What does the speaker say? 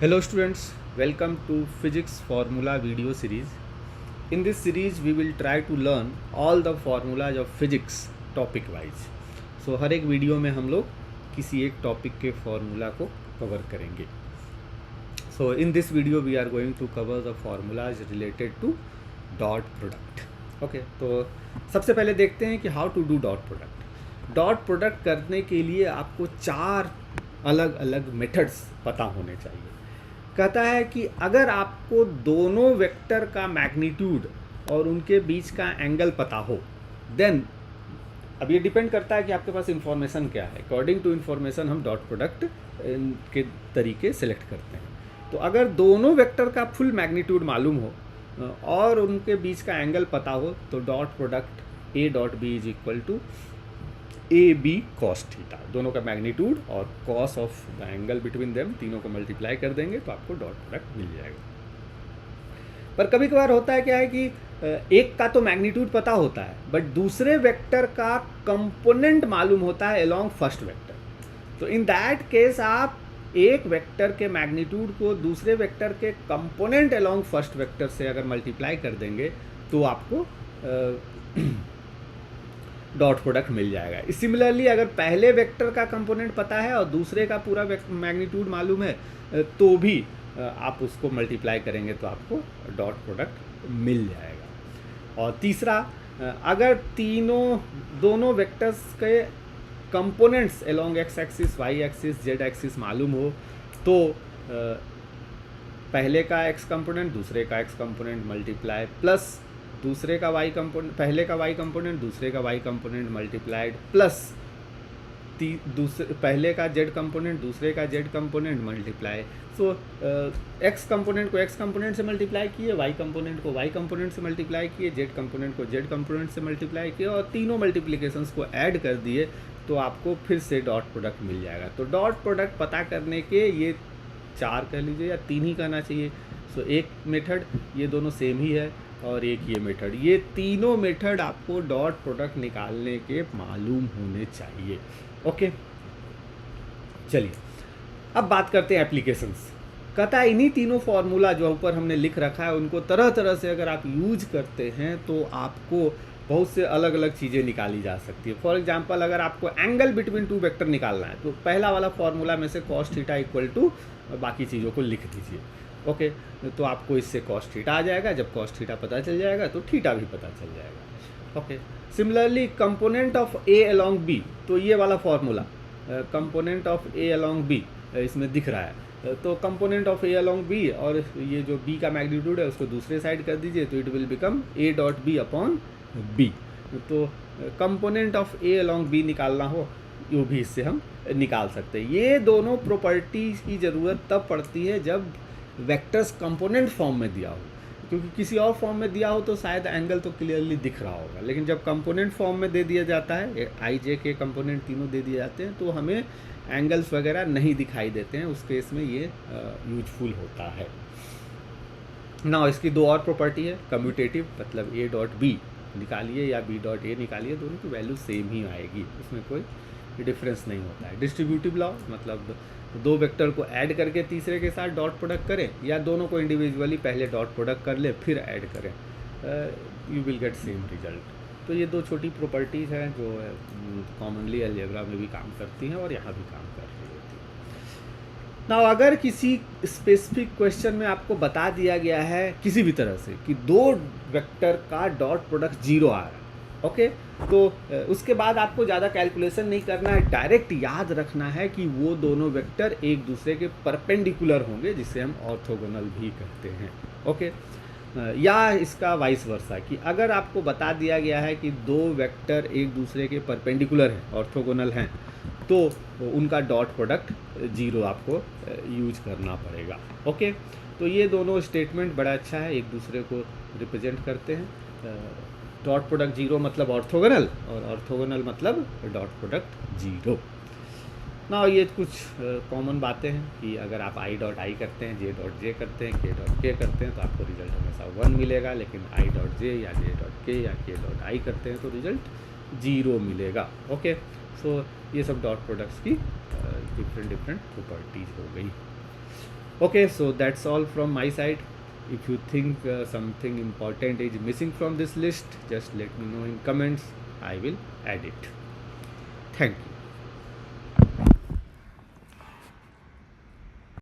Hello students, welcome to Physics Formula video series. In this series we will try to learn all the formulas of physics topic wise. So हर एक video में हम लोग किसी एक topic के formula को cover करेंगे. So in this video we are going to cover the formulas related to dot product. Okay, तो सबसे पहले देखते हैं कि how to do dot product. Dot product करने के लिए आपको 4 अलग अलग मेथड्स पता होने चाहिए. कहता है कि अगर आपको दोनों वेक्टर का मैग्नीट्यूड और उनके बीच का एंगल पता हो, देन अब ये डिपेंड करता है कि आपके पास इंफॉर्मेशन क्या है. अकॉर्डिंग टू इन्फॉर्मेशन हम डॉट प्रोडक्ट के तरीके सेलेक्ट करते हैं. तो अगर दोनों वेक्टर का फुल मैग्नीट्यूड मालूम हो और उनके बीच का एंगल पता हो, तो dot product A dot B is equal to A B cos theta. दोनों का मैग्नीट्यूड और cos of the angle between them, तीनों को मल्टीप्लाई कर देंगे तो आपको डॉट प्रोडक्ट मिल जाएगा. पर कभी कभार होता है क्या है कि एक का तो मैग्नीट्यूड पता होता है बट दूसरे वेक्टर का कंपोनेंट मालूम होता है अलोंग फर्स्ट वेक्टर. तो इन दैट केस आप एक वेक्टर के मैग्नीट्यूड को दूसरे वेक्टर के कंपोनेंट अलोंग फर्स्ट वेक्टर से अगर मल्टीप्लाई कर देंगे तो आपको डॉट प्रोडक्ट मिल जाएगा. सिमिलरली अगर पहले वेक्टर का कंपोनेंट पता है और दूसरे का पूरा मैग्नीट्यूड मालूम है तो भी आप उसको मल्टीप्लाई करेंगे तो आपको डॉट प्रोडक्ट मिल जाएगा. और तीसरा, अगर दोनों वेक्टर्स के components along X axis, Y axis, Z axis मालूम हो तो पहले का एक्स कंपोनेंट दूसरे का एक्स कंपोनेंट मल्टीप्लाई प्लस दूसरे का वाई कंपोनेंट, पहले का वाई कंपोनेंट दूसरे का वाई कंपोनेंट मल्टीप्लाइड प्लस पहले का जेड कंपोनेंट दूसरे का जेड कंपोनेंट मल्टीप्लाई. सो एक्स कंपोनेंट को एक्स कंपोनेंट से मल्टीप्लाई किए, वाई कंपोनेंट को वाई कंपोनेंट से मल्टीप्लाई किए, जेड कंपोनेंट को जेड कंपोनेंट से मल्टीप्लाई किए और तीनों मल्टीप्लिकेशंस को ऐड कर दिए तो आपको फिर से डॉट प्रोडक्ट मिल जाएगा. तो डॉट प्रोडक्ट पता करने के ये 4 कह लीजिए या 3 ही कहना चाहिए. सो एक मेथड, ये दोनों सेम ही है, और एक ये मेथड, ये तीनों मेथड आपको डॉट प्रोडक्ट निकालने के मालूम होने चाहिए. ओके, चलिए अब बात करते हैं एप्लीकेशंस. कहता है इन्हीं तीनों फार्मूला जो ऊपर हमने लिख रखा है उनको तरह तरह से अगर आप यूज करते हैं तो आपको बहुत से अलग अलग चीज़ें निकाली जा सकती है. फॉर एग्जांपल अगर आपको एंगल बिटवीन 2 वेक्टर निकालना है तो पहला वाला फार्मूला में से कॉस थीटा इक्वल टू बाकी चीज़ों को लिख दीजिए. ओके, तो आपको इससे कॉस थीटा आ जाएगा. जब कॉस थीटा पता चल जाएगा तो थीटा भी पता चल जाएगा. Okay, similarly component of A along B, तो ये वाला formula component of A along B इसमें दिख रहा है. तो component of A along B और ये जो बी का मैग्नीट्यूड है उसको दूसरे साइड कर दीजिए तो it will become A dot B upon B. तो component of A along B निकालना हो वो भी इससे हम निकाल सकते हैं. ये दोनों प्रॉपर्टीज की ज़रूरत तब पड़ती है जब वेक्टर्स कंपोनेंट फॉर्म में दिया हो, क्योंकि किसी और फॉर्म में दिया हो तो शायद एंगल तो क्लियरली दिख रहा होगा, लेकिन जब कंपोनेंट फॉर्म में दे दिया जाता है, आई जे के कंपोनेंट तीनों दे दिए जाते हैं तो हमें एंगल्स वगैरह नहीं दिखाई देते हैं. उस केस में ये यूजफुल होता है. ना इसकी 2 और प्रॉपर्टी है. कम्यूटेटिव मतलब ए डॉट बी निकालिए या बी डॉट ए निकालिए, दोनों की वैल्यू सेम ही आएगी, उसमें कोई डिफरेंस नहीं होता है. डिस्ट्रीब्यूटिव लॉ मतलब 2 वेक्टर को ऐड करके तीसरे के साथ डॉट प्रोडक्ट करें या दोनों को इंडिविजुअली पहले डॉट प्रोडक्ट कर ले फिर ऐड करें, you will get same result. तो ये 2 छोटी प्रॉपर्टीज़ हैं जो कॉमनली अलजेब्रा में भी काम करती हैं और यहाँ भी काम कर रही होती हैं. ना अगर किसी स्पेसिफिक क्वेश्चन में आपको बता दिया गया है किसी भी तरह से कि 2 वेक्टर का डॉट प्रोडक्ट 0 आ रहा है, ओके, तो उसके बाद आपको ज़्यादा कैलकुलेशन नहीं करना है. डायरेक्ट याद रखना है कि वो दोनों वेक्टर एक दूसरे के परपेंडिकुलर होंगे, जिसे हम ऑर्थोगोनल भी कहते हैं. ओके, या इसका वाइस वर्सा कि अगर आपको बता दिया गया है कि 2 वेक्टर एक दूसरे के परपेंडिकुलर हैं, ऑर्थोगोनल हैं, तो उनका डॉट प्रोडक्ट 0 आपको यूज करना पड़ेगा. ओके, तो ये दोनों स्टेटमेंट बड़ा अच्छा है, एक दूसरे को रिप्रेजेंट करते हैं. डॉट प्रोडक्ट 0 मतलब ऑर्थोगोनल और ऑर्थोगोनल मतलब डॉट प्रोडक्ट 0. ना ये कुछ कॉमन बातें हैं कि अगर आप आई डॉट आई करते हैं, जे डॉट जे करते हैं, के डॉट के करते हैं तो आपको रिजल्ट हमेशा 1 मिलेगा, लेकिन आई डॉट जे या जे डॉट के या के डॉट आई करते हैं तो रिजल्ट 0 मिलेगा. ओके, सो ये सब डॉट प्रोडक्ट्स की डिफरेंट प्रॉपर्टीज़ हो गई. Okay, so that's all from my side. If you think something important is missing from this list, just let me know in comments. I will add it. Thank you.